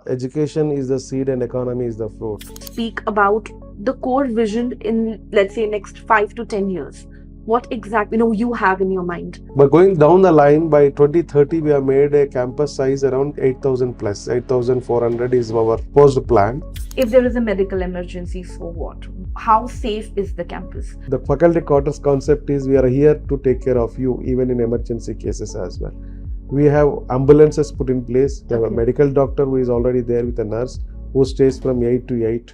Education is the seed and economy is the fruit. Speak about the core vision in, let's say, next 5 to 10 years. What exactly you have in your mind? But going down the line, by 2030, we have made a campus size around 8,000 plus. 8,400 is our post plan. If there is a medical emergency, so what? How safe is the campus? The faculty quarters concept is we are here to take care of you even in emergency cases as well. We have ambulances put in place. We have a medical doctor who is already there with a nurse who stays from 8 to 8.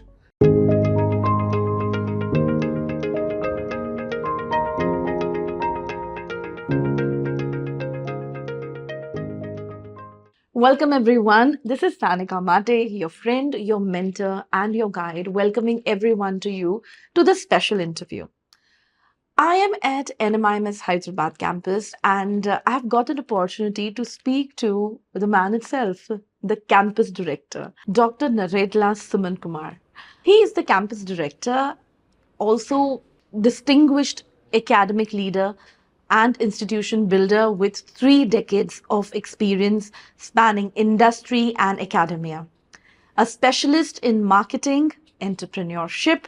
Welcome everyone. This is Sanika Mate, your friend, your mentor, and your guide, welcoming everyone to you to this special interview. I am at NMIMS Hyderabad campus and I have got an opportunity to speak to the man itself, the campus director, Dr. Naredla Suman Kumar. He is the campus director, also distinguished academic leader and institution builder with 3 decades of experience spanning industry and academia. A specialist in marketing, entrepreneurship,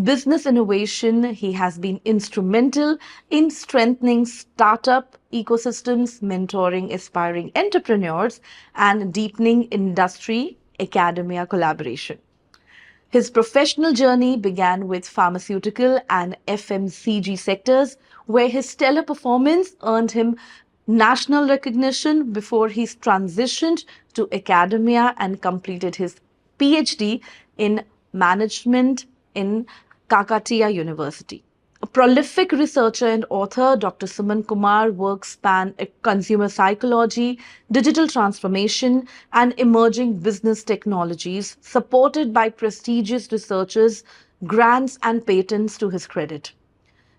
business innovation, he has been instrumental in strengthening startup ecosystems, mentoring aspiring entrepreneurs, and deepening industry academia collaboration. His professional journey began with pharmaceutical and FMCG sectors, where his stellar performance earned him national recognition before he transitioned to academia and completed his PhD in management in Kakatiya University. A prolific researcher and author, Dr. Suman Kumar works span consumer psychology, digital transformation, and emerging business technologies, supported by prestigious researchers, grants, and patents to his credit.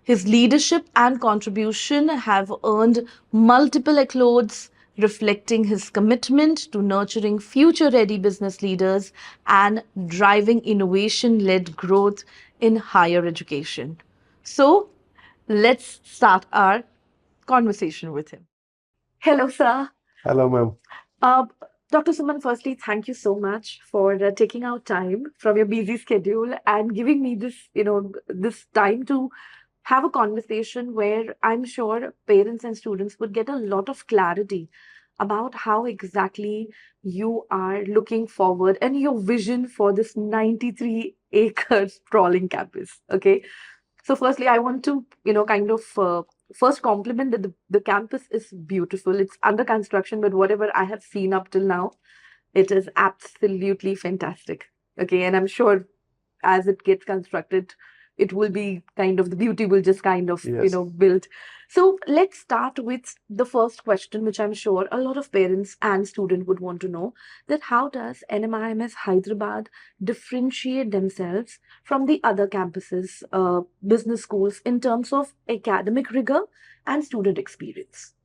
His leadership and contribution have earned multiple accolades, reflecting his commitment to nurturing future ready business leaders and driving innovation led growth in higher education. So, let's start our conversation with him. Hello, sir. Hello, ma'am. Uh, Dr. Suman, firstly, thank you so much for taking out time from your busy schedule and giving me this time to have a conversation where I'm sure parents and students would get a lot of clarity about how exactly you are looking forward and your vision for this 93-acre sprawling campus. Okay. So, firstly, I want to, kind of first compliment that the campus is beautiful. It's under construction, but whatever I have seen up till now, it is absolutely fantastic. Okay. And I'm sure as it gets constructed, it will be kind of the beauty will just kind of Yes. build. So let's start with the first question, which I'm sure a lot of parents and students would want to know, that how does NMIMS Hyderabad differentiate themselves from the other campuses, business schools, in terms of academic rigor and student experience?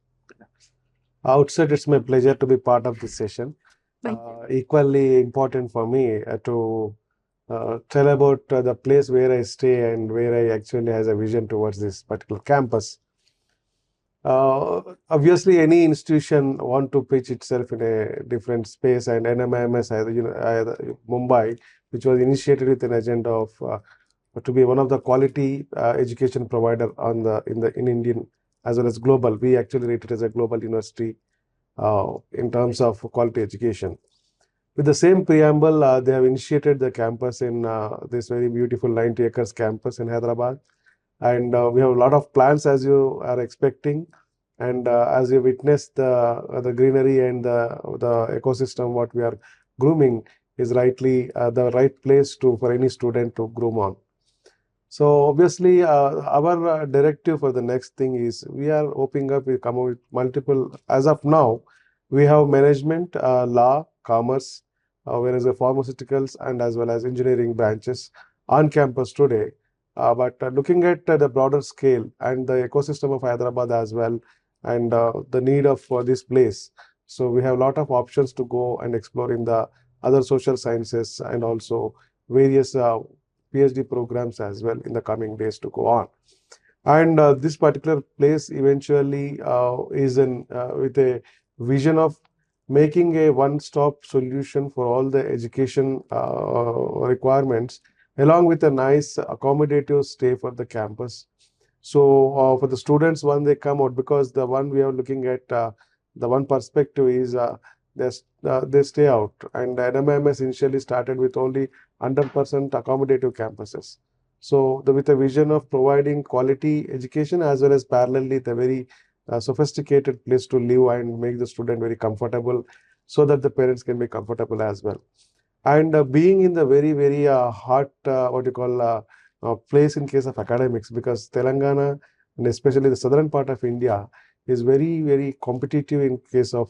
Outside, it's my pleasure to be part of this session. Thank Equally important for me to tell about the place where I stay and where I actually has a vision towards this particular campus. Obviously, any institution want to pitch itself in a different space, and NMIMS, Mumbai, which was initiated with an agenda of to be one of the quality education provider in Indian as well as global. We actually rate it as a global university in terms of quality education. With the same preamble, they have initiated the campus in this very beautiful 90 acres campus in Hyderabad. And we have a lot of plans as you are expecting. And as you witnessed the greenery and the ecosystem, what we are grooming is rightly the right place for any student to groom on. So obviously, our directive for the next thing is we are opening up, we come up with multiple, as of now, we have management, law, commerce, whereas the pharmaceuticals and as well as engineering branches on campus today. But looking at the broader scale and the ecosystem of Hyderabad as well, and the need of this place. So we have a lot of options to go and explore in the other social sciences and also various PhD programs as well in the coming days to go on. And this particular place eventually is with a vision of making a one-stop solution for all the education requirements, along with a nice accommodative stay for the campus. So for the students, when they come out, because the one we are looking at, the one perspective is they stay out. And NMIMS initially started with only 100% accommodative campuses. So with a vision of providing quality education as well as parallelly the very sophisticated place to live and make the student very comfortable, so that the parents can be comfortable as well. And being in the very, very hot, what you call, place in case of academics, because Telangana and especially the southern part of India is very, very competitive in case of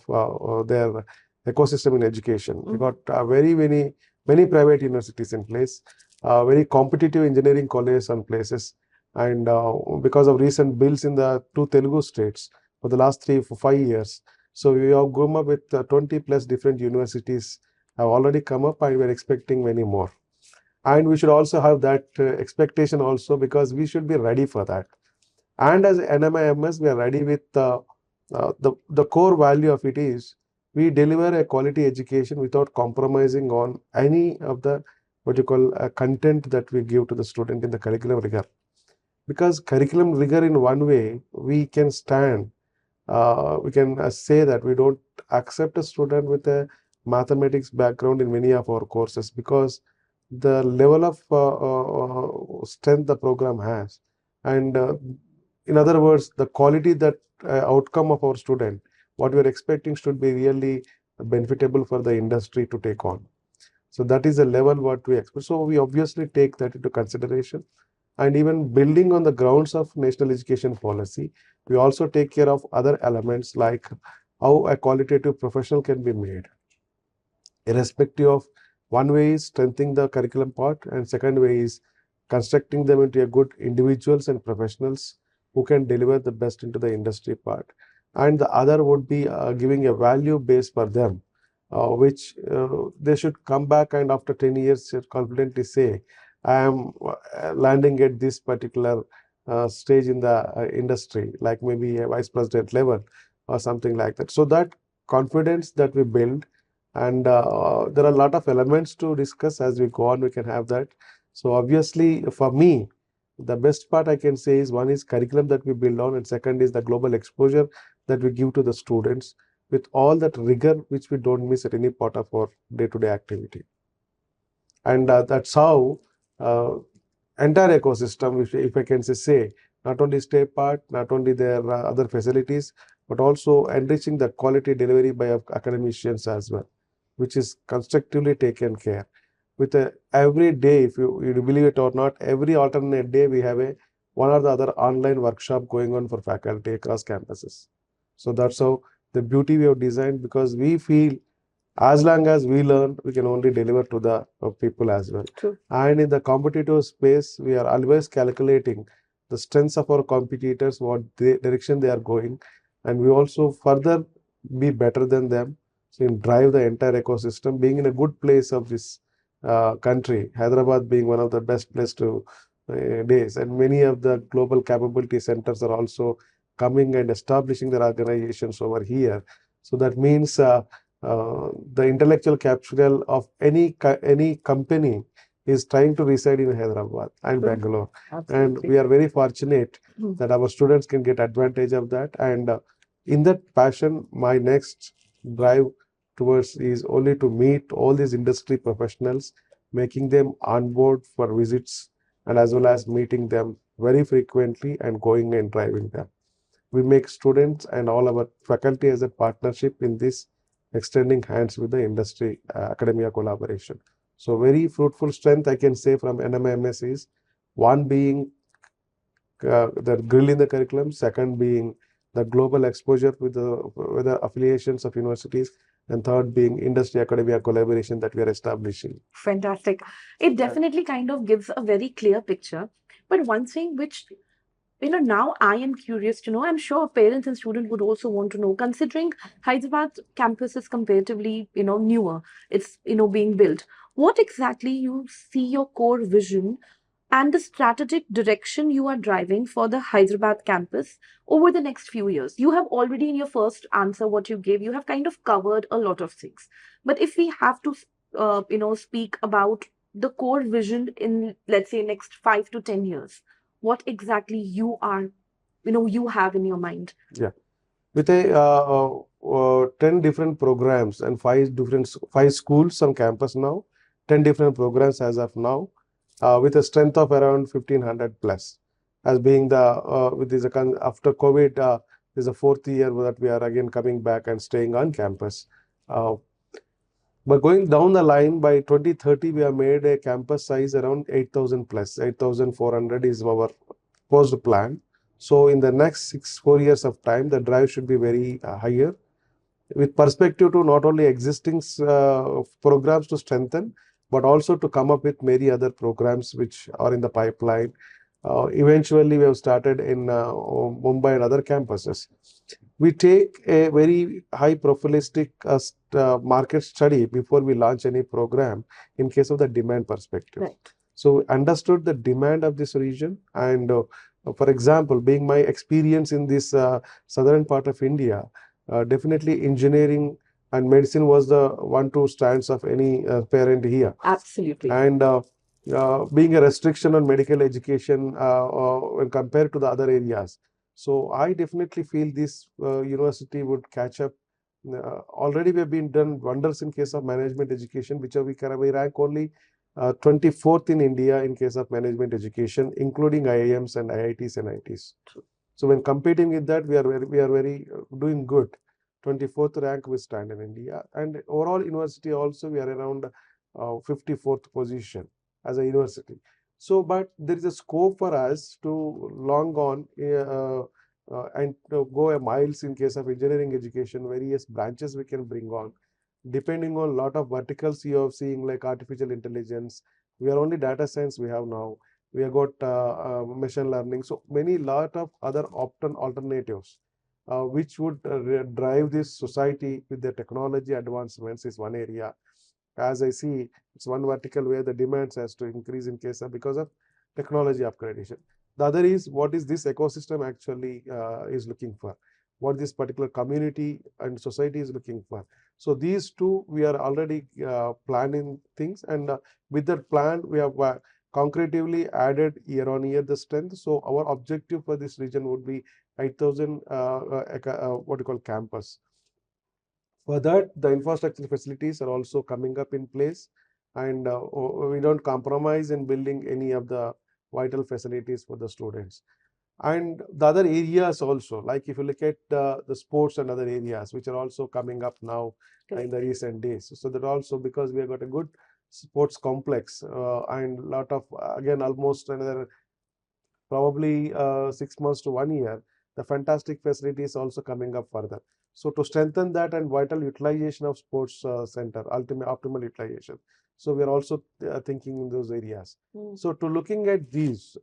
their ecosystem in education. We got many private universities in place, very competitive engineering colleges and places. And because of recent bills in the two Telugu states for the last 5 years, so we have grown up with 20 plus different universities have already come up, and we're expecting many more. And we should also have that expectation also, because we should be ready for that. And as NMIMS, we are ready with the core value of it is we deliver a quality education without compromising on any of the what you call content that we give to the student in the curriculum rigor. Because curriculum rigor in one way, we can stand, we can say that we don't accept a student with a mathematics background in many of our courses, because the level of strength the program has, and in other words, the quality that outcome of our student, what we are expecting should be really benefitable for the industry to take on. So that is the level what we expect. So we obviously take that into consideration. And even building on the grounds of national education policy, we also take care of other elements like how a qualitative professional can be made, irrespective of one way is strengthening the curriculum part, and second way is constructing them into a good individuals and professionals who can deliver the best into the industry part. And the other would be giving a value base for them, which they should come back and after 10 years should confidently say, I am landing at this particular stage in the industry, like maybe a vice president level or something like that. So that confidence that we build, and there are a lot of elements to discuss as we go on, we can have that. So obviously for me, the best part I can say is one is curriculum that we build on, and second is the global exposure that we give to the students with all that rigor which we don't miss at any part of our day-to-day activity. And that's how entire ecosystem, if I can say, not only state part, not only their other facilities, but also enriching the quality delivery by academicians as well, which is constructively taken care. With every day, if you believe it or not, every alternate day we have a one or the other online workshop going on for faculty across campuses. So that's how the beauty we have designed, because we feel as long as we learn, we can only deliver to the people as well. True. And in the competitive space, we are always calculating the strengths of our competitors, what direction they are going, and we also further be better than them. So, in drive the entire ecosystem, being in a good place of this country, Hyderabad being one of the best place to days, and many of the global capability centers are also coming and establishing their organizations over here. So that means the intellectual capital of any company is trying to reside in Hyderabad and Bangalore. And we are very fortunate that our students can get advantage of that. And in that passion, my next drive towards is only to meet all these industry professionals, making them on board for visits, and as well as meeting them very frequently and going and driving them. We make students and all our faculty as a partnership in this, extending hands with the industry academia collaboration. So very fruitful strength I can say from NMIMS is one being the grill in the curriculum, second being the global exposure with the affiliations of universities, and third being industry academia collaboration that we are establishing. Fantastic. It definitely kind of gives a very clear picture. But one thing which, now I am curious to know, I'm sure parents and students would also want to know, considering Hyderabad campus is comparatively, newer, it's, being built. What exactly you see your core vision and the strategic direction you are driving for the Hyderabad campus over the next few years. You have already, in your first answer, what you gave, you have kind of covered a lot of things. But if we have to, speak about the core vision in, let's say, next 5 to 10 years, what exactly you have in your mind? Yeah. With a 10 different programs and five schools on campus now, 10 different programs as of now, with a strength of around 1500 plus. As being the with this after COVID, this is the fourth year that we are again coming back and staying on campus. Uh, but going down the line, by 2030, we have made a campus size around 8,000 plus. 8,400 is our proposed plan. So in the next 4 years of time, the drive should be very higher, with perspective to not only existing programs to strengthen, but also to come up with many other programs which are in the pipeline. Eventually, we have started in Mumbai and other campuses. We take a very high profilistic market study before we launch any program in case of the demand perspective. Right. So we understood the demand of this region, and for example, being my experience in this southern part of India, definitely engineering and medicine was the 1-2 strands of any parent here. Absolutely. And being a restriction on medical education when compared to the other areas. So I definitely feel this university would catch up. Already we have been done wonders in case of management education, which we rank only 24th in India in case of management education, including IIMs and IITs and ITs. So when competing with that, we are very doing good. 24th rank we stand in India, and overall university also we are around 54th position as a university. So, but there is a scope for us to long on and go a miles in case of engineering education. Various branches we can bring on, depending on a lot of verticals you have seen, like artificial intelligence. We are only data science we have now. We have got machine learning. So many lot of other alternatives which would drive this society with the technology advancements is one area. As I see, it's one vertical where the demands has to increase in case of because of technology upgradation. The other is what is this ecosystem actually is looking for, what this particular community and society is looking for. So these two we are already planning things, and with that plan we have concretively added year on year the strength. So our objective for this region would be 8,000 what you call campus. For that, the infrastructure facilities are also coming up in place, and we don't compromise in building any of the vital facilities for the students. And the other areas also, like if you look at the sports and other areas, which are also coming up now in the recent days. So that also, because we have got a good sports complex and lot of, again, almost another probably 6 months to 1 year, the fantastic facilities also coming up further. So to strengthen that and vital utilization of sports center, ultimate optimal utilization. So we are also thinking in those areas. So to looking at these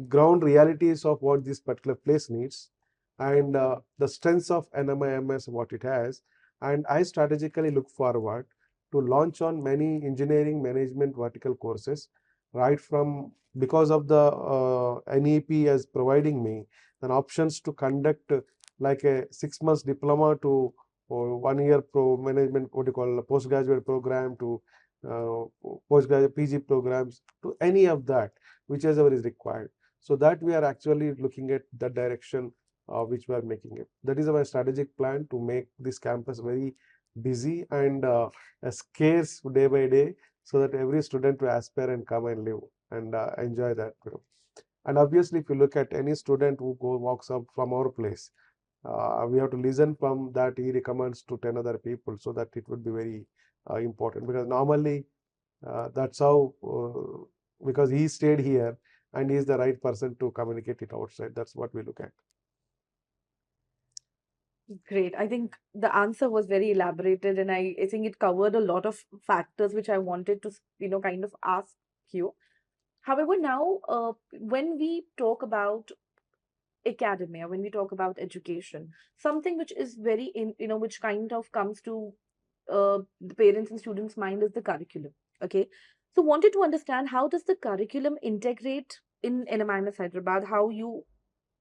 ground realities of what this particular place needs, and the strengths of NMIMS, what it has, and I strategically look forward to launch on many engineering management vertical courses, right from, because of the NEP as providing me an options to conduct like a 6 months diploma to 1 year pro management, what you call a postgraduate program, to postgraduate PG programs, to any of that, whichever is required. So that we are actually looking at that direction which we are making it. That is our strategic plan to make this campus very busy and scarce day by day, so that every student will aspire and come and live and enjoy that. And obviously, if you look at any student who walks up from our place, we have to listen from that he recommends to 10 other people, so that it would be very important, because normally that's how, because he stayed here and he is the right person to communicate it outside. That's what we look at. Great. I think the answer was very elaborated, and I think it covered a lot of factors which I wanted to, kind of ask you. However, now, when we talk about academia, when we talk about education, something which is very which kind of comes to the parents and students' mind is the curriculum. Okay. So wanted to understand, how does the curriculum integrate in NMIMS Hyderabad, how you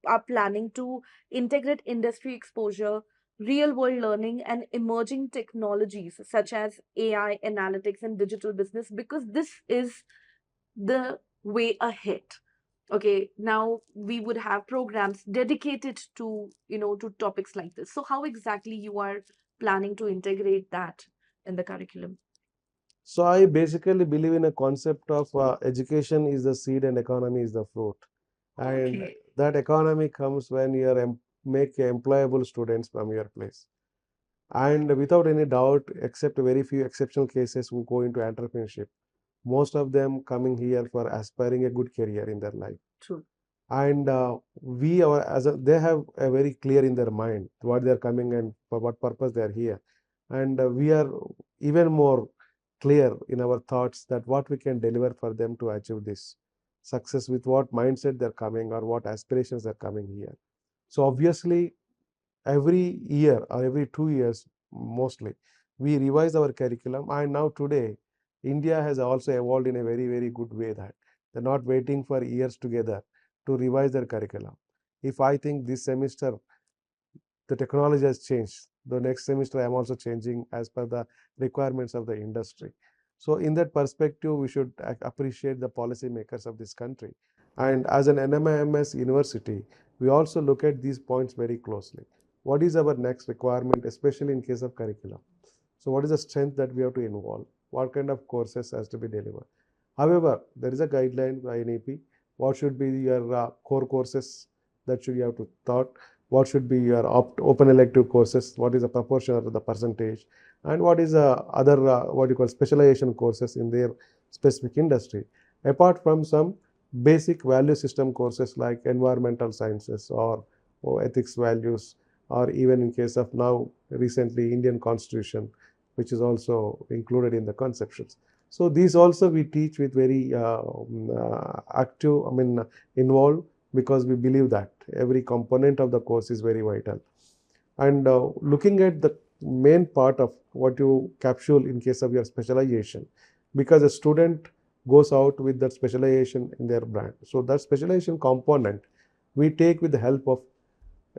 are planning to integrate industry exposure, real world learning, and emerging technologies such as AI, analytics, and digital business, because this is the way ahead. Okay, now we would have programs dedicated to, to topics like this. So how exactly you are planning to integrate that in the curriculum? So I basically believe in a concept of education is the seed and economy is the fruit. And Okay. that economy comes when you are make employable students from your place. And without any doubt, except very few exceptional cases who go into entrepreneurship, most of them coming here for aspiring a good career in their life. True. And we are they have a very clear in their mind what they are coming and for what purpose they are here. And we are even more clear in our thoughts that what we can deliver for them to achieve this success, with what mindset they're coming or what aspirations they're coming here. So obviously every year or every 2 years mostly we revise our curriculum. And now today India has also evolved in a very very good way that they're not waiting for years together to revise their curriculum. If I think this semester the technology has changed, the next semester I am also changing as per the requirements of the industry. So in that perspective we should appreciate the policy makers of this country. And as an NMIMS university, we also look at these points very closely. What is our next requirement, especially in case of curriculum? So what is the strength that we have to involve? What kind of courses has to be delivered? However, there is a guideline by NEP. What should be your core courses that should you have to thought? What should be your open elective courses? What is the proportion of the percentage? And what is other what you call specialization courses in their specific industry? Apart from some basic value system courses like environmental sciences or ethics values, or even in case of now recently Indian Constitution, which is also included in the conceptions. So these also we teach with very active, involved, because we believe that every component of the course is very vital. And looking at the main part of what you capsule in case of your specialization, because a student goes out with that specialization in their brand. So that specialization component we take with the help of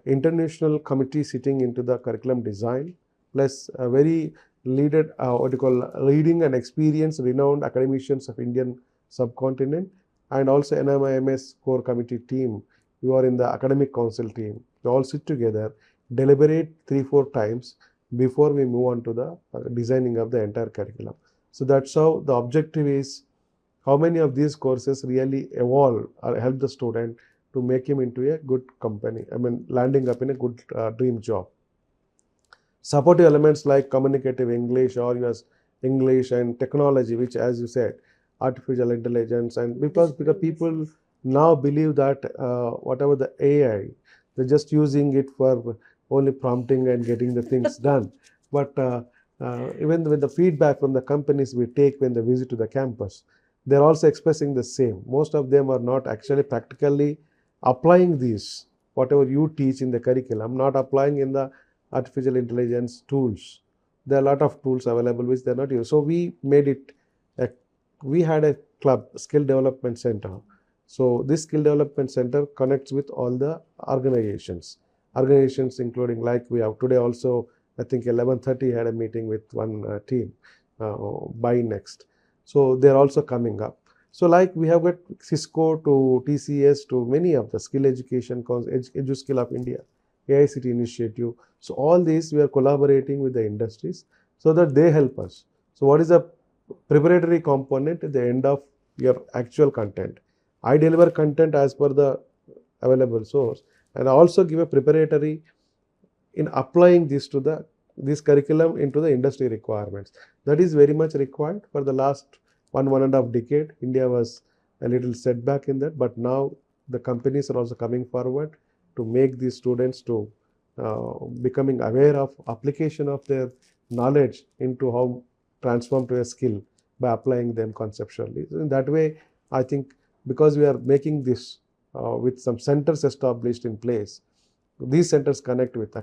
international committee sitting into the curriculum design, plus a very leading and experienced renowned academicians of Indian subcontinent, and also NMIMS core committee team. You are in the academic council team. We all sit together, deliberate 3-4 times before we move on to the designing of the entire curriculum. So that's how the objective is, how many of these courses really evolve or help the student to make him into a good company, landing up in a good dream job. Supportive elements like communicative English or your English and technology, which as you said, artificial intelligence, and because people now believe that whatever the AI, they're just using it for only prompting and getting the things done. But even with the feedback from the companies we take when they visit to the campus, they're also expressing the same. Most of them are not actually practically applying these, whatever you teach in the curriculum, not applying in the artificial intelligence tools. There are a lot of tools available which they're not used. So we made it, we had a club, skill development center. So this skill development center connects with all the organizations including, like we have today also, I think 11:30 had a meeting with one team by next. So they're also coming up. So like we have got Cisco to TCS to many of the skill education, EduSkill of India, AICT initiative. So all these we are collaborating with the industries so that they help us. So what is the preparatory component at the end of your actual content? I deliver content as per the available source, and I also give a preparatory in applying this curriculum into the industry requirements. That is very much required. For the last 1.5 decade, India was a little setback in that, but now the companies are also coming forward to make these students to becoming aware of application of their knowledge into how transform to a skill by applying them conceptually. So in that way, I think because we are making this with some centers established in place, these centers connect with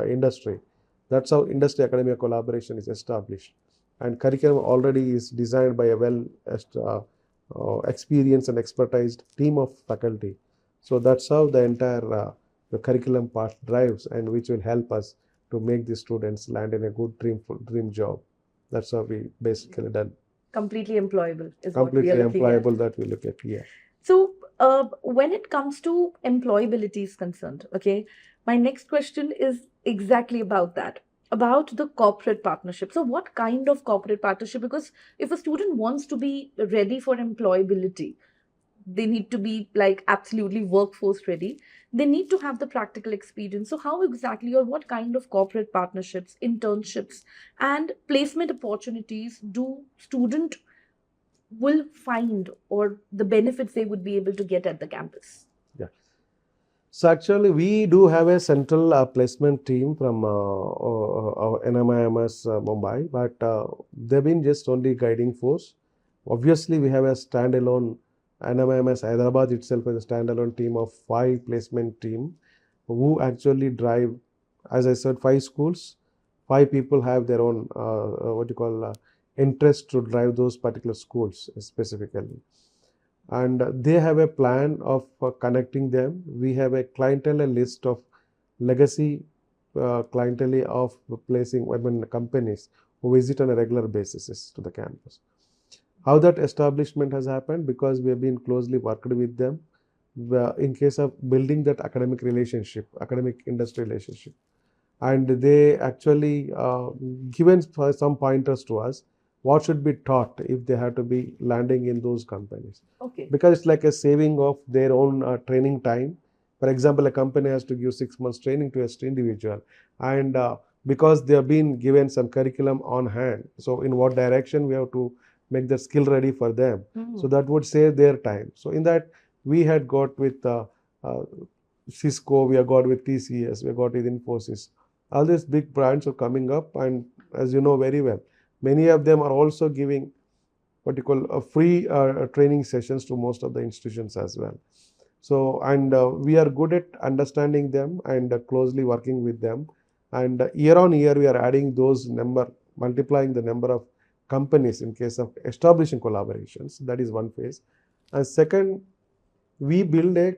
industry. That's how industry academia collaboration is established. and curriculum already is designed by a well experienced and expertised team of faculty. So that's how the entire the curriculum part drives, and which will help us to make the students land in a good dream job. That's how we basically done. Completely employable is what we Completely are looking at. employable that we look at here. So, when it comes to employability is concerned, okay, my next question is exactly about that, about the corporate partnership. So, what kind of corporate partnership? Because if a student wants to be ready for employability, they need to be like absolutely workforce ready. They need to have the practical experience. So, how exactly, or what kind of corporate partnerships, internships, and placement opportunities do student will find, or the benefits they would be able to get at the campus? Yeah. So actually, we do have a central placement team from our NMIMS Mumbai, but they've been just only guiding force. Obviously, we have a standalone NMIMS Hyderabad itself as a standalone team of 5 placement team who actually drive, as I said, 5 schools. 5 people have their own what you call interest to drive those particular schools specifically, and they have a plan of connecting them. We have a clientele list of legacy clientele of placing companies who visit on a regular basis to the campus. How that establishment has happened, because we have been closely worked with them in case of building that academic relationship, academic industry relationship, and they actually given some pointers to us what should be taught if they have to be landing in those companies. Okay. Because it's like a saving of their own training time. For example, a company has to give 6 months training to an individual, and because they have been given some curriculum on hand, so in what direction we have to make the skill ready for them. So that would save their time. So in that, we had got with Cisco, we have got with TCS, we have got with Infosys. All these big brands are coming up, and as you know very well, many of them are also giving what you call a free training sessions to most of the institutions as well. So, and we are good at understanding them and closely working with them. And year on year, we are adding those number, multiplying the number of companies in case of establishing collaborations. That is one phase. And second, we build a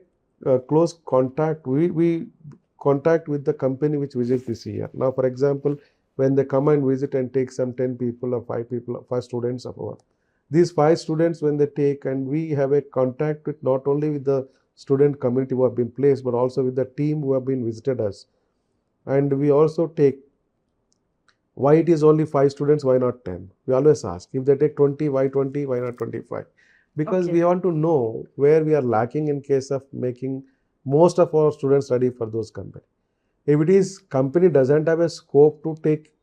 close contact. We contact with the company which visits this year. Now, for example, when they come and visit and take some 10 people or 5 people, 5 students of ours, these 5 students, when they take, and we have a contact with not only with the student community who have been placed, but also with the team who have been visited us. And we also take, why it is only 5 students, why not 10? We always ask, if they take 20, why 20, why not 25? Because we want to know where we are lacking in case of making most of our students ready for those companies. If it is company doesn't have a scope to take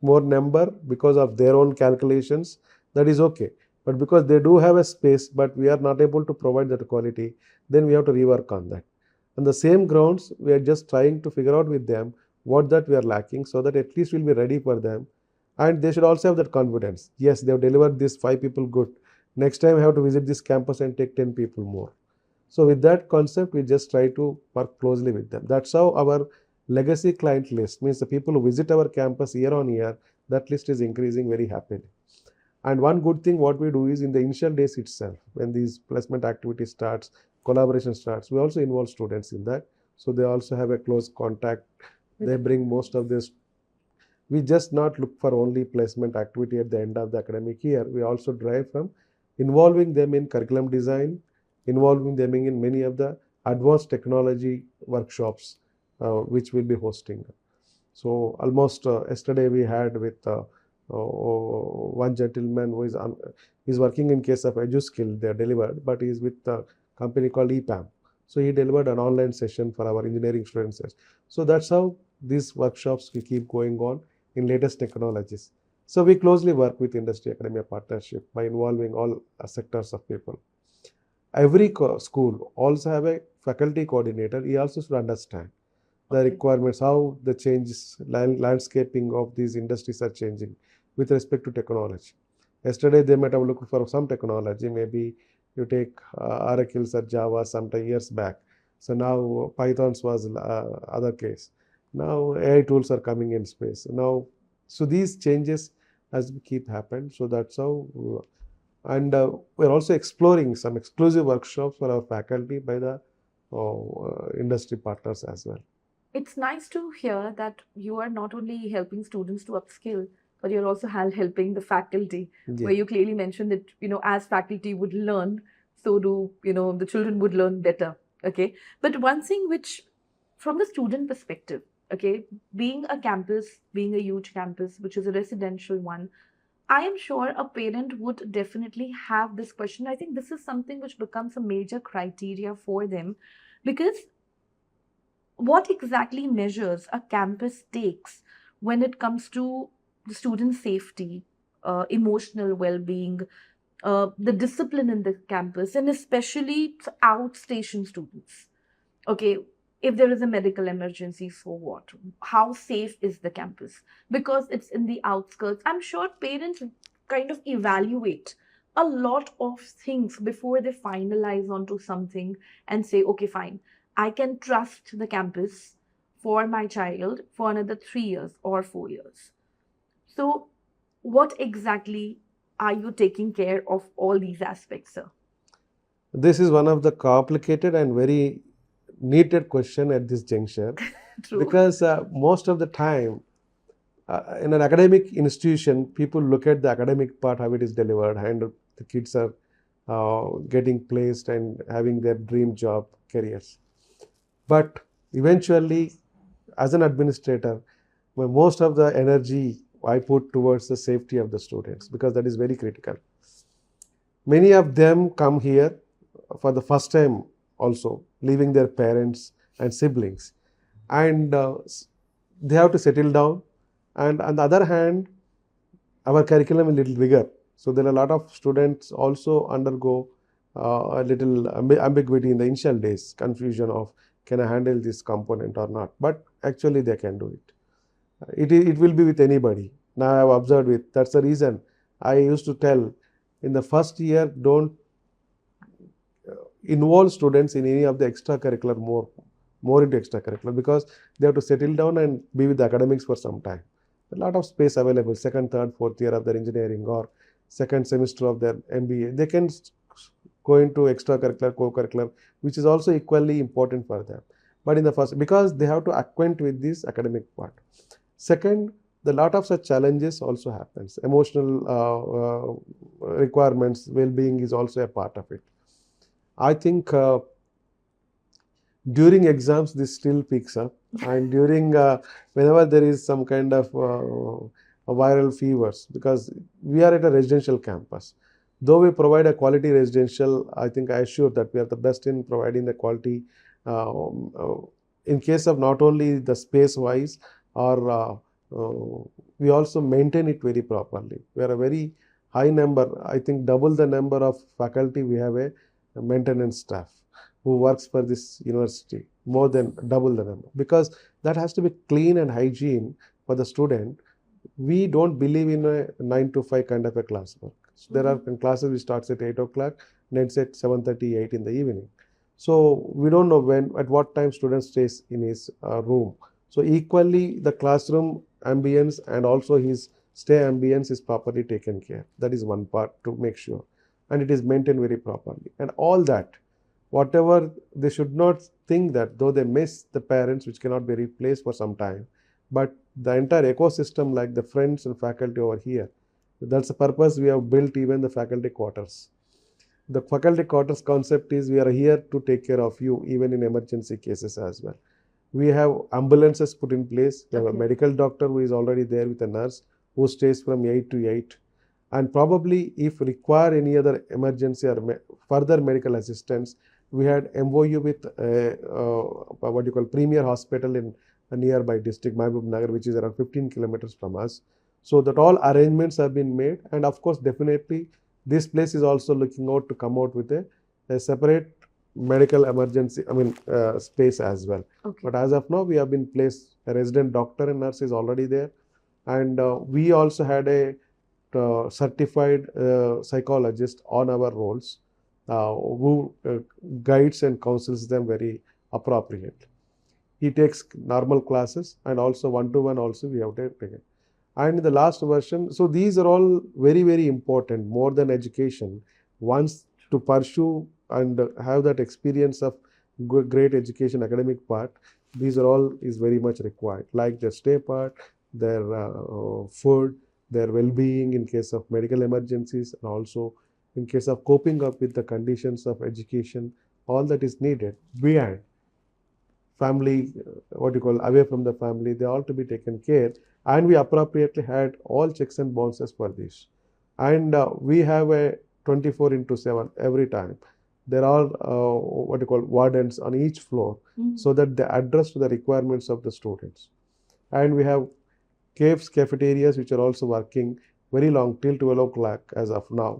more number because of their own calculations, that is okay. But because they do have a space, but we are not able to provide that quality, then we have to rework on that. On the same grounds, we are just trying to figure out with them what that we are lacking, so that at least we'll be ready for them. And they should also have that confidence. Yes, they have delivered this 5 people good. Next time I have to visit this campus and take 10 people more. So with that concept, we just try to work closely with them. That's how our legacy client list, means the people who visit our campus year on year, that list is increasing very happily. And one good thing what we do is, in the initial days itself, when these placement activity starts, collaboration starts, we also involve students in that. So they also have a close contact. They bring most of this. We just not look for only placement activity at the end of the academic year. We also drive from involving them in curriculum design, involving them in many of the advanced technology workshops which we'll be hosting. So almost yesterday we had with one gentleman who is working in case of EduSkill, they are delivered, but he is with a company called EPAM. So he delivered an online session for our engineering students. So that's how these workshops we keep going on in latest technologies. So we closely work with industry academia partnership by involving all sectors of people. Every school also have a faculty coordinator. He also should understand the requirements, how the changes, landscaping of these industries are changing with respect to technology. Yesterday they might have looked for some technology, maybe you take Oracle's or Java sometime years back. So now Python's was other case. Now AI tools are coming in space. Now, so these changes as we keep happen. So that's how, and we're also exploring some exclusive workshops for our faculty by the industry partners as well. It's nice to hear that you are not only helping students to upskill, but you're also helping the faculty, where you clearly mentioned that, as faculty would learn, so do, the children would learn better. Okay. But one thing which, from the student perspective, okay, being a huge campus, which is a residential one, I am sure a parent would definitely have this question. I think this is something which becomes a major criteria for them, because what exactly measures a campus takes when it comes to the student safety, emotional well-being, the discipline in the campus, and especially outstation students. Okay, if there is a medical emergency, so what? How safe is the campus? Because it's in the outskirts. I'm sure parents kind of evaluate a lot of things before they finalize onto something and say, okay, fine, I can trust the campus for my child for another 3 years or 4 years. So, what exactly are you taking care of all these aspects, sir? This is one of the complicated and very needed question at this juncture. True. Because most of the time in an academic institution, people look at the academic part, how it is delivered, and the kids are getting placed and having their dream job careers. But eventually, as an administrator, most of the energy I put towards the safety of the students, because that is very critical. Many of them come here for the first time also, leaving their parents and siblings, and they have to settle down. And on the other hand, our curriculum is a little bigger, so there are a lot of students also undergo a little ambiguity in the initial days, confusion of can I handle this component or not, but actually they can do it. It will be with anybody. Now I have observed it. That's the reason I used to tell in the first year, don't involve students in any of the extracurricular more into extracurricular, because they have to settle down and be with the academics for some time. A lot of space available, second, third, fourth year of their engineering or second semester of their MBA. They can go into extracurricular, co-curricular, which is also equally important for them. But in the first, because they have to acquaint with this academic part. Second, the lot of such challenges also happens. Emotional requirements, well-being is also a part of it. I think during exams this still picks up, and during whenever there is some kind of viral fevers, because we are at a residential campus. Though we provide a quality residential, I think I assure that we are the best in providing the quality in case of not only the space wise, or we also maintain it very properly. We are a very high number, I think double the number of faculty we have a maintenance staff who works for this university, more than double the number, because that has to be clean and hygiene for the student. We don't believe in a 9 to 5 kind of a class work. So there are classes which starts at 8 o'clock and ends at 7:30, 8 in the evening. So we don't know at what time student stays in his room. So equally the classroom ambience and also his stay ambience is properly taken care. That is one part to make sure, and it is maintained very properly. And all that, whatever, they should not think that though they miss the parents, which cannot be replaced for some time, but the entire ecosystem, like the friends and faculty over here, that's the purpose we have built even the faculty quarters. The faculty quarters concept is we are here to take care of you even in emergency cases as well. We have ambulances put in place. We have a medical doctor who is already there with a nurse who stays from 8 to 8. And probably if require any other emergency or further medical assistance, we had MOU with what you call Premier Hospital in a nearby district, Mahbub Nagar, which is around 15 kilometers from us. So that all arrangements have been made, and of course, definitely this place is also looking out to come out with a separate medical emergency, space as well. But as of now, we have been placed, a resident doctor and nurse is already there, and we also had a certified psychologist on our rolls who guides and counsels them very appropriately. He takes normal classes and also one-to-one also we have taken. And in the last version, so these are all very, very important, more than education. Once to pursue and have that experience of great education, academic part, these are all is very much required, like their stay part, their food, their well-being in case of medical emergencies, and also in case of coping up with the conditions of education, all that is needed beyond family, what you call away from the family, they all to be taken care, and we appropriately had all checks and balances for this. And we have a 24/7 every time. There are what you call wardens on each floor, so that they address to the requirements of the students. And we have caves, cafeterias, which are also working very long till 12 o'clock as of now.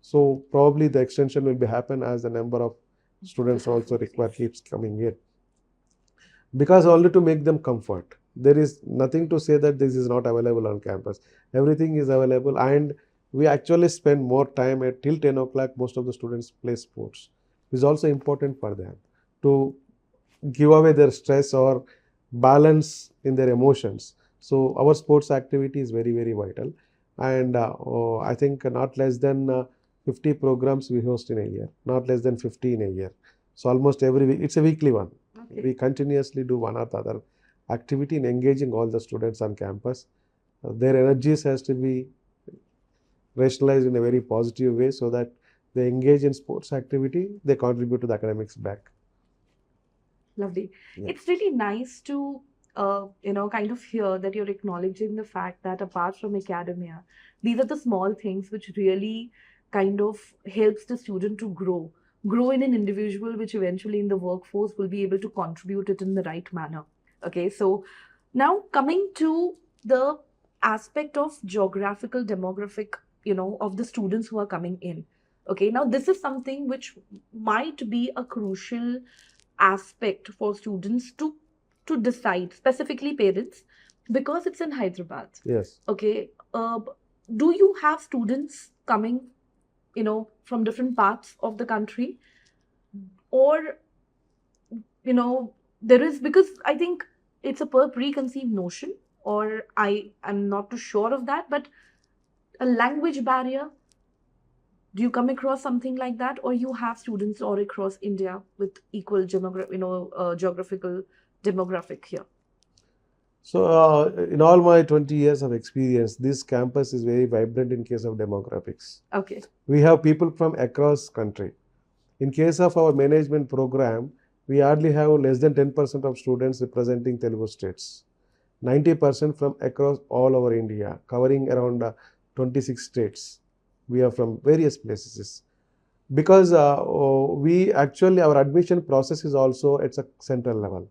So probably the extension will be happen as the number of students also require keeps coming in. Because only to make them comfort. There is nothing to say that this is not available on campus. Everything is available, and we actually spend more time at till 10 o'clock. Most of the students play sports. It is also important for them to give away their stress or balance in their emotions. So our sports activity is very, very vital. And I think not less than 50 programs we host in a year, not less than 50 in a year. So almost every week, it's a weekly one. Okay. We continuously do one or the other activity in engaging all the students on campus. Their energies has to be rationalized in a very positive way, so that they engage in sports activity, they contribute to the academics back. Lovely. Yeah. It's really nice to kind of hear that you're acknowledging the fact that apart from academia, these are the small things which really kind of helps the student to grow in an individual, which eventually in the workforce will be able to contribute it in the right manner. Okay, so now coming to the aspect of geographical demographic, of the students who are coming in. Okay, now this is something which might be a crucial aspect for students to decide, specifically parents, because it's in Hyderabad. Yes. Okay, do you have students coming from different parts of the country, or there is, because I think it's a preconceived notion, or I am not too sure of that, but a language barrier, do you come across something like that, or you have students all across India with equal geographical demographic here? So in all my 20 years of experience, this campus is very vibrant in case of demographics. Okay. We have people from across country. In case of our management program, we hardly have less than 10% of students representing Telugu states. 90% from across all over India, covering around 26 states. We are from various places. Because we actually, our admission process is also at a central level.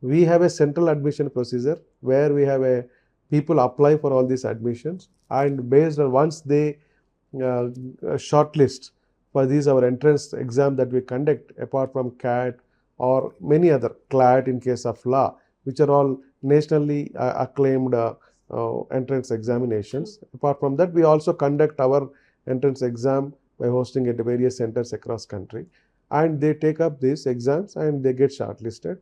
We have a central admission procedure where we have people apply for all these admissions, and based on once they shortlist for these our entrance exam that we conduct, apart from CAT or many other CLAT in case of law, which are all nationally acclaimed entrance examinations. Apart from that, we also conduct our entrance exam by hosting at various centers across country, and they take up these exams and they get shortlisted.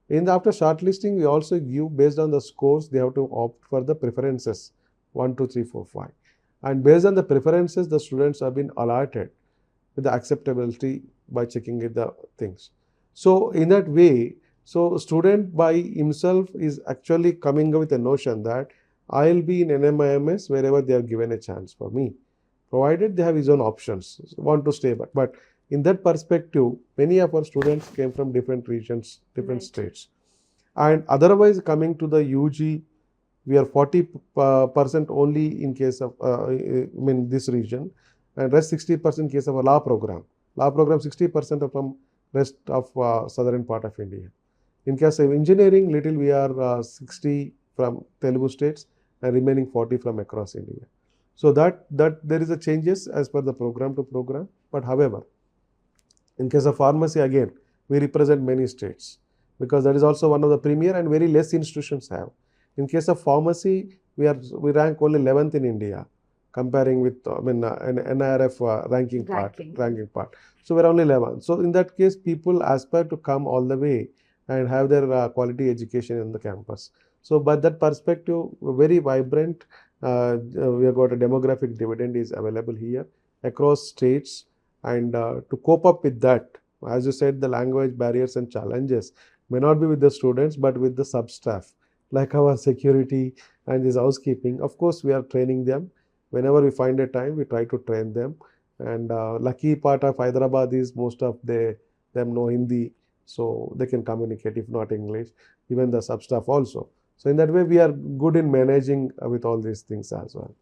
After shortlisting, we also give, based on the scores, they have to opt for the preferences 1, 2, 3, 4, 5. And based on the preferences, the students have been allotted with the acceptability by checking the things. So in that way, so student by himself is actually coming up with a notion that I'll be in NMIMS wherever they are given a chance for me, provided they have his own options, want to stay back. But in that perspective, many of our students came from different regions, different states. And otherwise, coming to the UG, we are 40% only in case of this region, and rest 60% in case of a law program. Law program 60% are from rest of southern part of India. In case of engineering, little we are 60 from Telugu states and remaining 40 from across India. So that there is a changes as per the program to program. But however, in case of pharmacy, again, we represent many states, because that is also one of the premier and very less institutions have. In case of pharmacy, we rank only 11th in India, comparing with an NIRF ranking part. So we're only 11th. So in that case, people aspire to come all the way and have their quality education in the campus. So, but that perspective, very vibrant. We have got a demographic dividend is available here across states, and to cope up with that, as you said, the language barriers and challenges may not be with the students, but with the sub staff, like our security and this housekeeping. Of course, we are training them. Whenever we find a time, we try to train them. And lucky part of Hyderabad is most of them know Hindi, so they can communicate, if not English, even the sub staff also. So in that way, we are good in managing with all these things as well.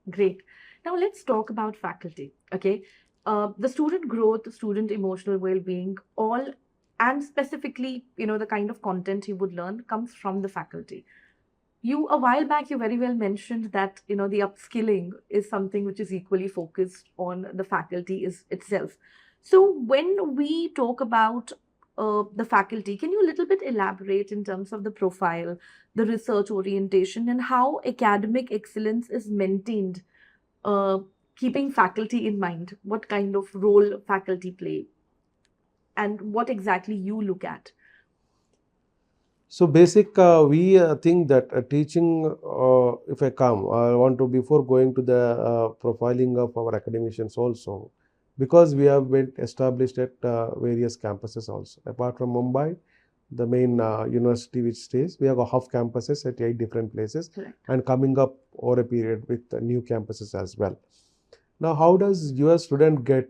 Great. Now let's talk about faculty. Okay. The student growth, student emotional well-being, all, and specifically, the kind of content you would learn comes from the faculty. You, a while back, you very well mentioned that, the upskilling is something which is equally focused on the faculty itself. So when we talk about the faculty, can you a little bit elaborate in terms of the profile, the research orientation, and how academic excellence is maintained, keeping faculty in mind? What kind of role faculty play, and what exactly you look at? So we think that teaching, if I come, I want to, before going to the profiling of our academicians also, because we have been established at various campuses also. Apart from Mumbai, the main university which stays, we have a half campuses at 8 different places. Correct. And coming up over a period with new campuses as well. Now, how does your student get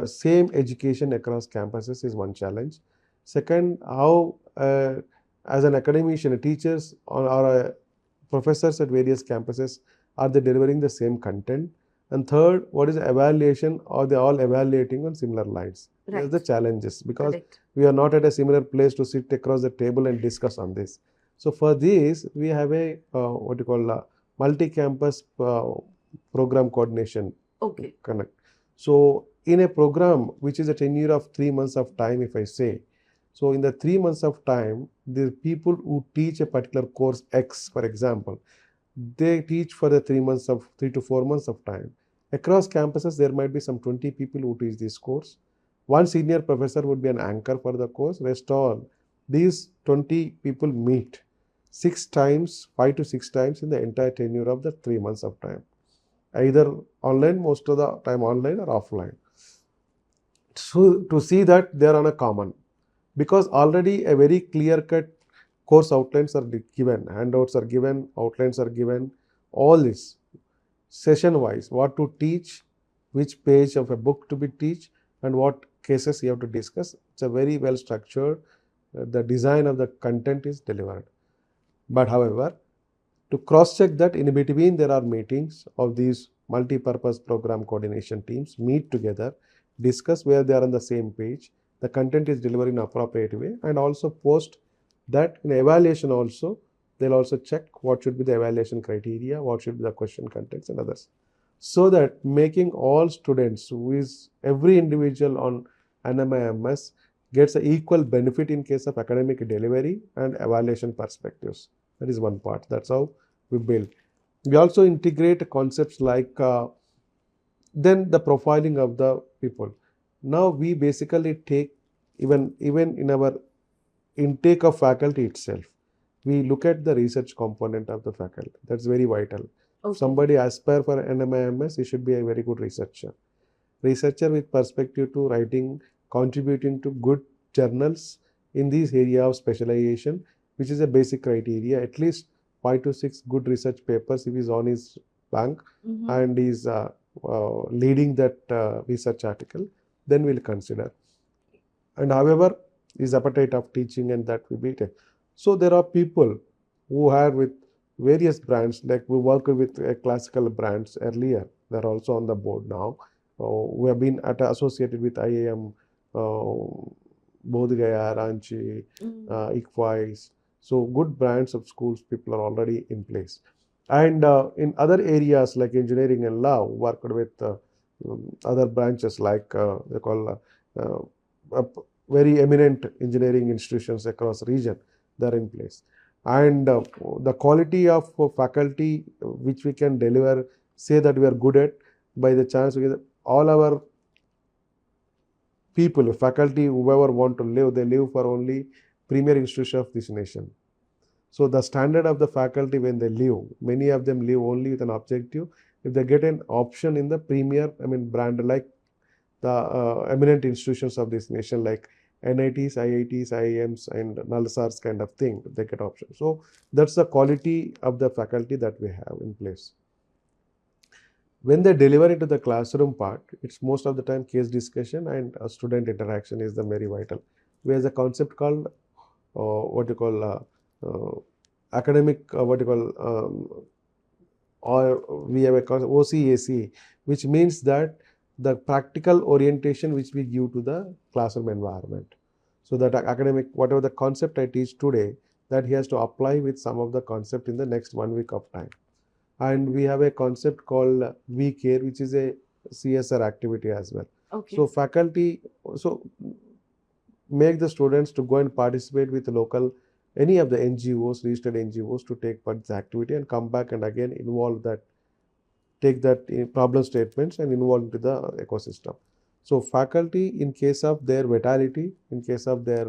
same education across campuses is one challenge. Second, how as an academician, teachers or professors at various campuses, are they delivering the same content? And third, what is the evaluation? Are they all evaluating on similar lines? Right. These are the challenges, because Correct. we are not at a similar place to sit across the table and discuss on this. So for this, we have a what you call multi-campus program coordination. Okay. Connect. So in a program which is a tenure of 3 months of time, if I say, so in the 3 months of time, the people who teach a particular course X, for example, they teach for the 3 to 4 months of time. Across campuses, there might be some 20 people who teach this course. One senior professor would be an anchor for the course. Rest all, these 20 people meet 6 times, 5 to 6 times in the entire tenure of the 3 months of time. Either online, most of the time online, or offline. So to see that they are on a common, because already a very clear-cut course outlines are given, handouts are given, outlines are given, all this session-wise, what to teach, which page of a book to be teach, and what cases you have to discuss. It's a very well structured. The design of the content is delivered. But however, to cross-check that, in between there are meetings of these multi-purpose program coordination teams, meet together, discuss where they are on the same page, the content is delivered in appropriate way, and also post that in evaluation also, they'll also check what should be the evaluation criteria, what should be the question contents and others. So that making all students, who is every individual on NMIMS, gets an equal benefit in case of academic delivery and evaluation perspectives. That is one part. That's how we build. We also integrate concepts like then the profiling of the people. Now we basically take, even in our intake of faculty itself, we look at the research component of the faculty. That's very vital. Okay. Somebody aspire for NMIMS, he should be a very good researcher. Researcher with perspective to writing, contributing to good journals in this area of specialization, which is a basic criteria. At least 5 to 6 good research papers if he's on his bank and is leading that research article, then we'll consider. And however, his appetite of teaching and that will be it. So there are people who have with various brands, like we worked with classical brands earlier. They're also on the board now. We have been associated with IIM, Bodh Gaya, Ranchi, ICFIs. So good brands of schools, people are already in place. And in other areas like engineering and law, worked with other branches like they call very eminent engineering institutions across region. They're in place. And the quality of faculty which we can deliver, say that we are good at, by the chance we get all our people, faculty, whoever want to live, they live for only premier institution of this nation. So the standard of the faculty when they leave, many of them leave only with an objective. If they get an option in the premier, brand like the eminent institutions of this nation like NITs, IITs, IIMs, and NALSARs kind of thing, they get options. So that's the quality of the faculty that we have in place. When they deliver into the classroom part, it's most of the time case discussion and student interaction is the very vital. We have a concept called what you call academic, what you call, or we have a concept OCAC, which means that the practical orientation which we give to the classroom environment. So that academic, whatever the concept I teach today, that he has to apply with some of the concept in the next 1 week of time. And we have a concept called We Care, which is a CSR activity as well. Okay. So faculty, so make the students to go and participate with local, any of the NGOs, registered NGOs to take part in this activity and come back and again involve that, take that problem statements and involve into the ecosystem. So faculty, in case of their vitality, in case of their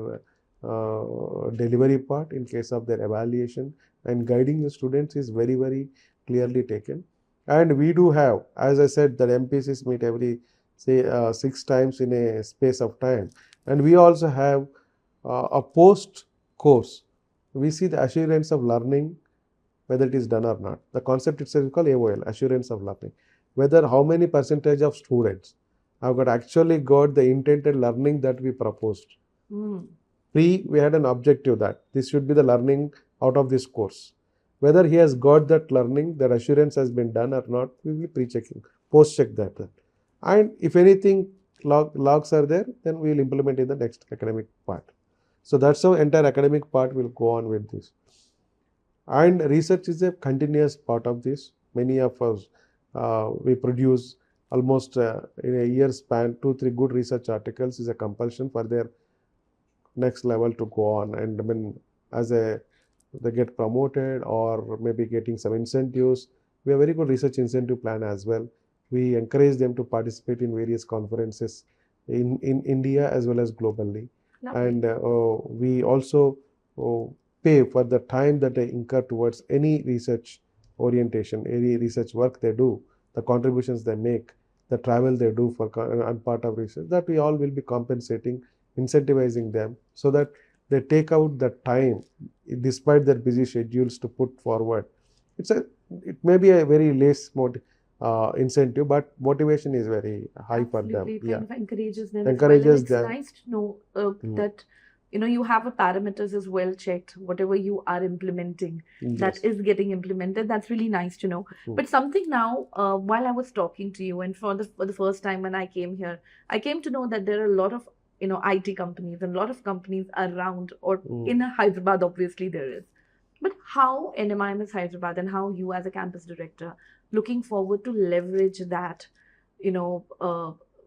delivery part, in case of their evaluation and guiding the students is very, very clearly taken. And we do have, as I said, that MPCs meet every, say, 6 times in a space of time. And we also have a post course. We see the assurance of learning, whether it is done or not. The concept itself is called AOL, assurance of learning. Whether how many percentage of students have actually got the intended learning that we proposed. We had an objective that this should be the learning out of this course. Whether he has got that learning, that assurance has been done or not, we will be pre-checking, post-check that. And if anything logs are there, then we will implement in the next academic part. So that's how entire academic part will go on with this. And research is a continuous part of this. Many of us, we produce almost in a year span, 2-3 good research articles is a compulsion for their next level to go on. And as they get promoted or maybe getting some incentives, we have very good research incentive plan as well. We encourage them to participate in various conferences in India as well as globally. Lovely. And we also pay for the time that they incur towards any research orientation, any research work they do, the contributions they make, the travel they do for and part of research, that we all will be compensating, incentivizing them so that they take out the time despite their busy schedules to put forward. It may be a very less incentive, but motivation is very high for them. Absolutely, it kind of encourages them. Encourages as well. And them. it's nice to know that you have a parameters as well checked. Whatever you are implementing, that is getting implemented. That's really nice to know. But something now, while I was talking to you, and for the first time when I came here, I came to know that there are a lot of IT companies and a lot of companies around, or in Hyderabad, obviously there is. But how NMIMS Hyderabad and how you as a campus director looking forward to leverage that,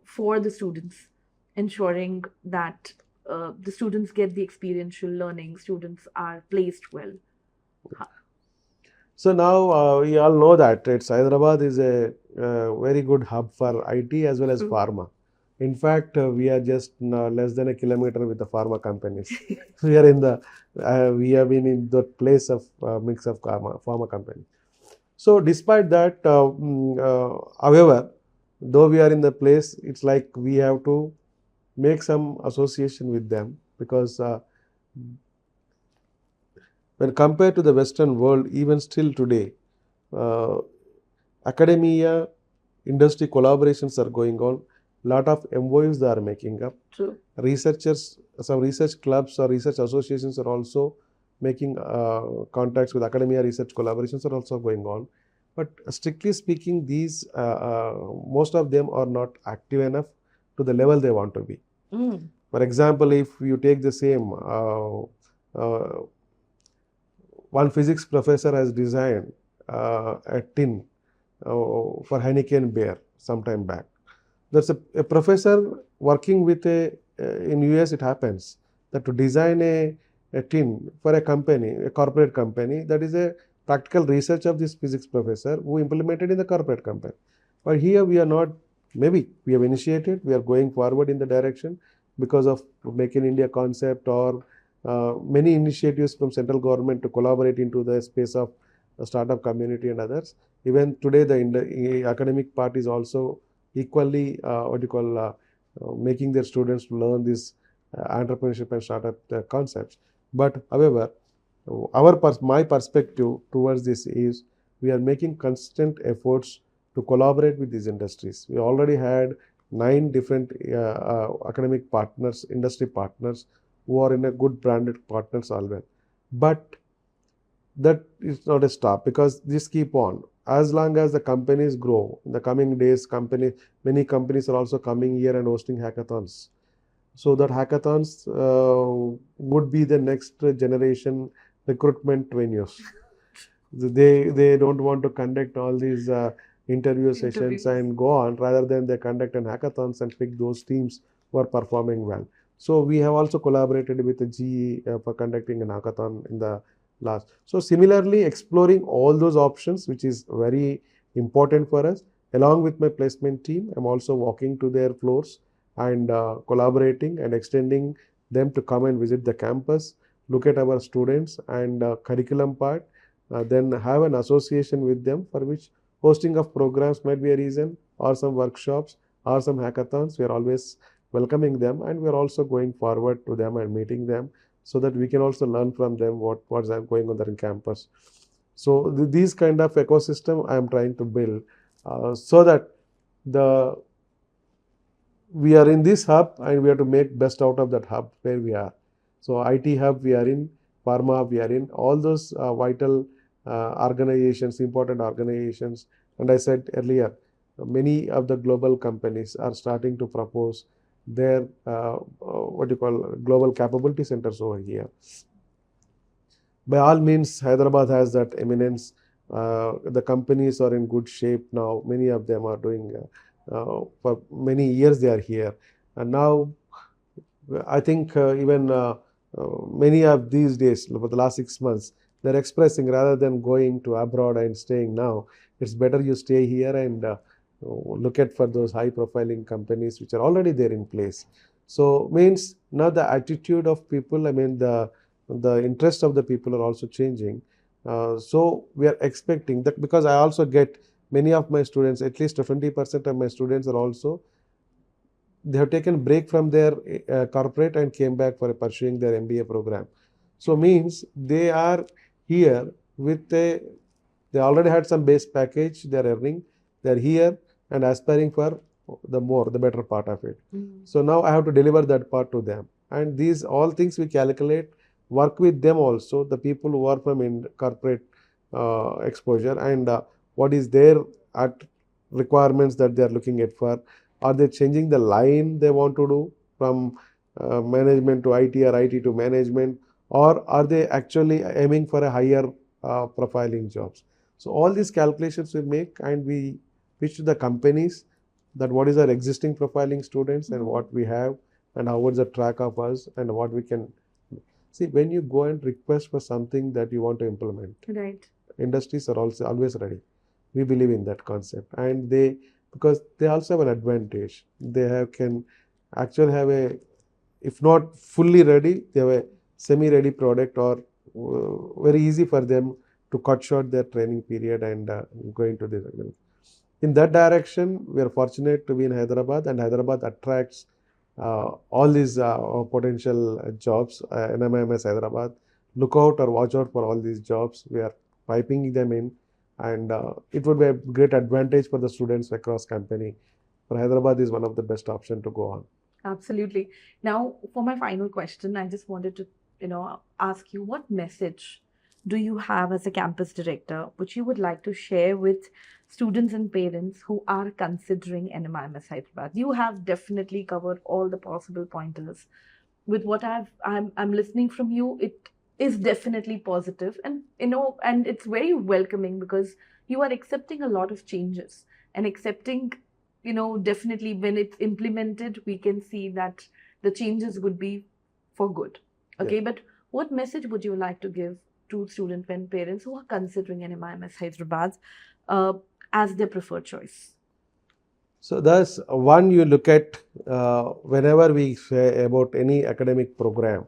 for the students, ensuring that the students get the experiential learning, students are placed well. So now we all know that Hyderabad is a very good hub for IT as well as pharma. In fact, we are just less than a kilometer with the pharma companies. We are in the, we have been in the place of mix of pharma companies. So despite that, however, though we are in the place, it's like we have to make some association with them, because when compared to the Western world, even still today, academia, industry collaborations are going on. Lot of MOUs they are making up. True. Researchers, some research clubs or research associations are also making contacts with academia. Research collaborations are also going on. But strictly speaking, these most of them are not active enough to the level they want to be. For example, if you take the same, one physics professor has designed a tin for Heineken beer some time back. There's a professor working with in US it happens that to design a tin for a company, a corporate company, that is a practical research of this physics professor who implemented in the corporate company. But here we are not, maybe we have initiated, we are going forward in the direction because of Make in India concept or many initiatives from central government to collaborate into the space of the startup community and others. Even today, the academic part is also equally making their students to learn this entrepreneurship and startup concepts. But however, my perspective towards this is we are making constant efforts to collaborate with these industries. We already had 9 different academic partners, industry partners who are in a good branded partners all well. But that is not a stop, because this keep on. As long as the companies grow, in the coming days, many companies are also coming here and hosting hackathons. So that hackathons would be the next generation recruitment venues. They don't want to conduct all these interview sessions and go on, rather than they conduct an hackathons and pick those teams who are performing well. So we have also collaborated with the GE for conducting an hackathon in the last. So similarly, exploring all those options, which is very important for us. Along with my placement team, I'm also walking to their floors and collaborating and extending them to come and visit the campus, look at our students and curriculum part, then have an association with them, for which hosting of programs might be a reason, or some workshops or some hackathons. We are always welcoming them, and we are also going forward to them and meeting them, so that we can also learn from them what's going on there in campus. So these kind of ecosystem I am trying to build, so that we are in this hub and we have to make best out of that hub where we are. So IT hub we are in, pharma we are in, all those vital organizations, important organizations. And I said earlier, many of the global companies are starting to propose their global capability centers over here. By all means, Hyderabad has that eminence. The companies are in good shape now. Many of them are doing, for many years they are here. And now, I think even many of these days, for the last 6 months, they're expressing, rather than going to abroad and staying now, it's better you stay here and look at for those high profiling companies which are already there in place. So means now the attitude of people, I mean the interest of the people are also changing. So we are expecting that, because I also get many of my students, at least 20% of my students are also, they have taken break from their corporate and came back for pursuing their MBA program. So means they are here with they already had some base package, they are earning, they are here and aspiring for the better part of it. So now I have to deliver that part to them. And these all things we calculate, work with them also, the people who are from in corporate exposure, and what is their requirements that they are looking at for. Are they changing the line they want to do from management to IT or IT to management, or are they actually aiming for a higher profiling jobs? So all these calculations we make, and we pitch to the companies that what is our existing profiling students and what we have, and how is the track of us and what we can see. When you go and request for something that you want to implement, Right. industries are also always ready. We believe in that concept, and because they also have an advantage. They can actually have if not fully ready, they have a semi-ready product, or very easy for them to cut short their training period and go into this. In that direction, we are fortunate to be in Hyderabad, and Hyderabad attracts all these potential jobs. NMIMS Hyderabad, look out or watch out for all these jobs. We are piping them in, and it would be a great advantage for the students across company. For Hyderabad is one of the best option to go on. Absolutely. Now, for my final question, I just wanted to, ask you, what message do you have as a campus director, which you would like to share with students and parents who are considering NMIMS Hyderabad? You have definitely covered all the possible pointers. With what I'm listening from you, it is definitely positive, and and it's very welcoming, because you are accepting a lot of changes and accepting, definitely when it's implemented, we can see that the changes would be for good. Okay, Yeah. but what message would you like to give to students and parents who are considering NMIMS Hyderabad as their preferred choice? So thus, one, you look at whenever we say about any academic program,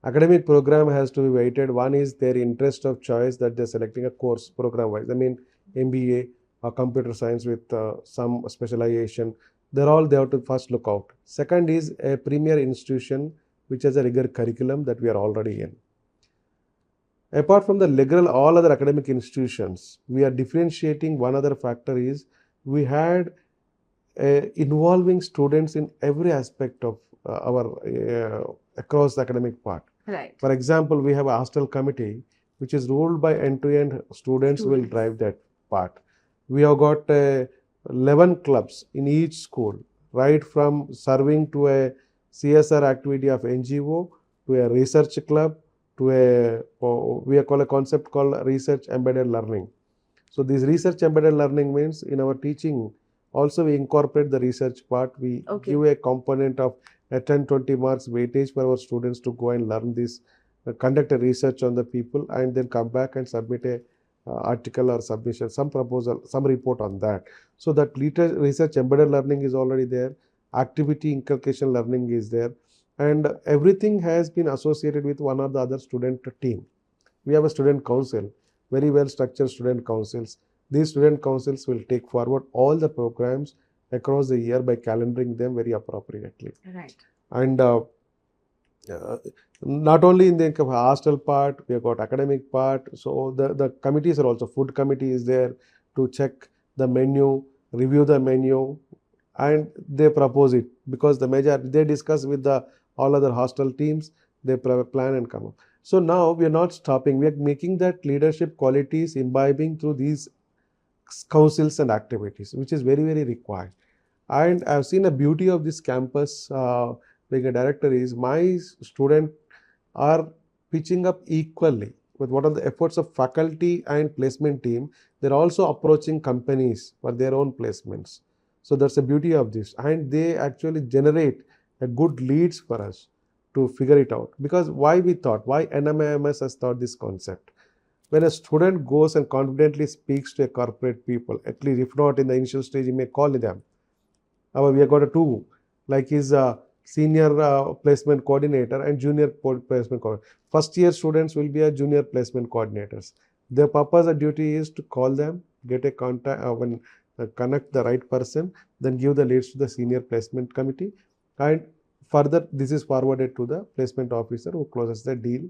Academic program has to be weighted. One is their interest of choice that they're selecting a course program wise. I mean, MBA or computer science with some specialization. They're all they have to first look out. Second is a premier institution which has a rigor curriculum that we are already in. Apart from the legal, all other academic institutions, we are differentiating. One other factor is we had involving students in every aspect of our across the academic part. Right. For example, we have a hostel committee which is ruled by end-to-end students will drive that part. We have got 11 clubs in each school, right from serving to a CSR activity of NGO to a research club to a we call a concept called research embedded learning. So this research embedded learning means in our teaching also we incorporate the research part. We give a component of a 10-20 marks weightage for our students to go and learn this, conduct a research on the people and then come back and submit a article or submission, some proposal, some report on that. So that research embedded learning is already there, activity inculcation learning is there, and everything has been associated with one or the other student team. We have a student council, very well structured student councils. These student councils will take forward all the programs across the year by calendaring them very appropriately. Right. And not only in the hostel part, we have got academic part. So the committees are also, food committee is there to check the menu, review the menu, and they propose it because the major they discuss with the all other hostel teams, they plan and come up. So now we are not stopping, we are making that leadership qualities imbibing through these councils and activities, which is very, very required. And I've seen a beauty of this campus being a director is my students are pitching up equally with what are the efforts of faculty and placement team. They're also approaching companies for their own placements. So that's the beauty of this. And they actually generate a good leads for us to figure it out. Because why NMIMS has thought this concept. When a student goes and confidently speaks to a corporate people, at least if not in the initial stage, you may call them. We have got a two, like his senior placement coordinator and junior placement coordinator. First year students will be a junior placement coordinators. Their purpose and duty is to call them, get a contact, connect the right person, then give the leads to the senior placement committee, and further this is forwarded to the placement officer who closes the deal,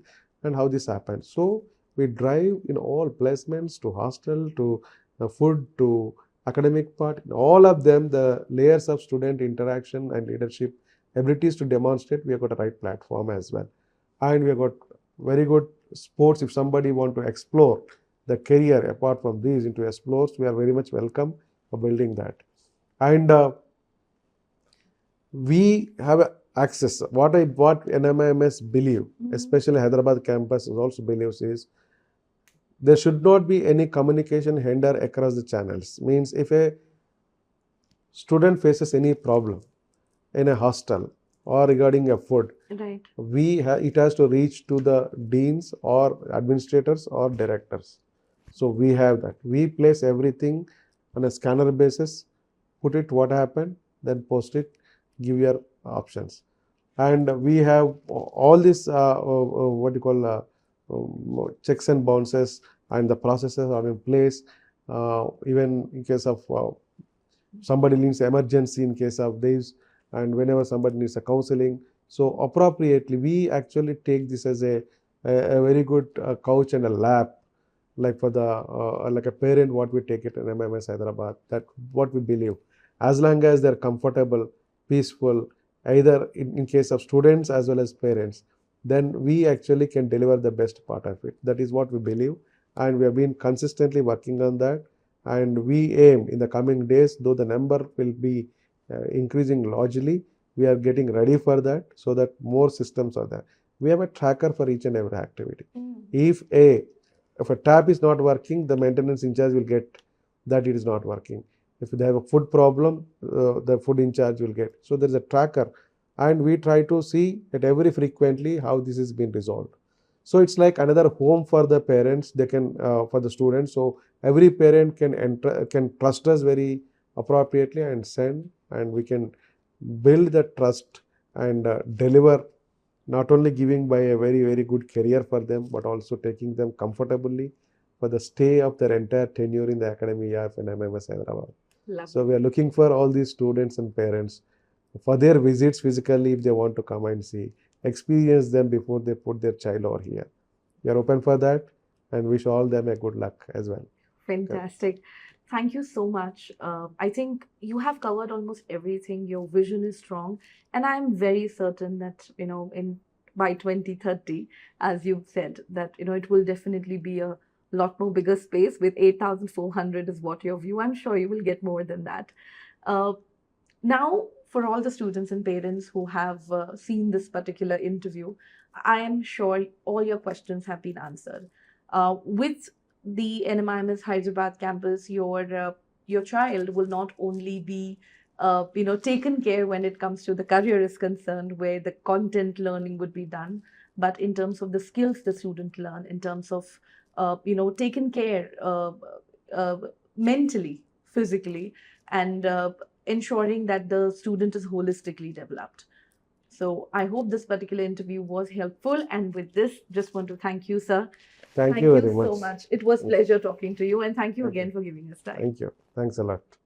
and how this happens. So we drive in all placements to hostel to food to academic part, in all of them the layers of student interaction and leadership abilities to demonstrate. We have got a right platform as well, and we have got very good sports. If somebody want to explore the career apart from these into a sports, we are very much welcome for building that. And we have access. What NMIMS believe, especially Hyderabad campus also believes is there should not be any communication hinder across the channels. Means if a student faces any problem in a hostel or regarding a food, Right. it has to reach to the deans or administrators or directors. So we have that. We place everything on a scanner basis, put it what happened, then post it, give your options. And we have all this what you call checks and balances, and the processes are in place. Even in case of somebody needs emergency, in case of this, and whenever somebody needs a counseling, so appropriately we actually take this as a very good couch and a lap, like for the like a parent what we take it in NMIMS Hyderabad, that what we believe, as long as they're comfortable, peaceful, either in case of students as well as parents, then we actually can deliver the best part of it. That is what we believe, and we have been consistently working on that, and we aim in the coming days, though the number will be increasing largely, we are getting ready for that so that more systems are there. We have a tracker for each and every activity. If a tap is not working, the maintenance in charge will get that it is not working. If they have a food problem, the food in charge will get. So there is a tracker, and we try to see at every frequently how this is being resolved. So it's like another home for the parents. They can for the students. So every parent can trust us very appropriately and send, and we can build the trust and deliver not only giving by a very, very good career for them, but also taking them comfortably for the stay of their entire tenure in the academia of NMIMS Hyderabad. So we are looking for all these students and parents for their visits physically if they want to come and see, experience them before they put their child over here. We are open for that and wish all them a good luck as well. Fantastic. Thank you so much. I think you have covered almost everything. Your vision is strong, and I'm very certain that in by 2030, as you've said, that it will definitely be a lot more bigger space. With 8,400 is what your view. I'm sure you will get more than that. Uh, Now, for all the students and parents who have seen this particular interview, I am sure all your questions have been answered. With the NMIMS Hyderabad campus, your child will not only be taken care when it comes to the career is concerned, where the content learning would be done, but in terms of the skills the student learn, in terms of taken care uh, mentally, physically, and ensuring that the student is holistically developed. So I hope this particular interview was helpful. And with this, just want to thank you, sir. Thank you very so much. much. It was pleasure talking to you, and thank you Thank again you. for giving us time. Thank you. Thanks a lot.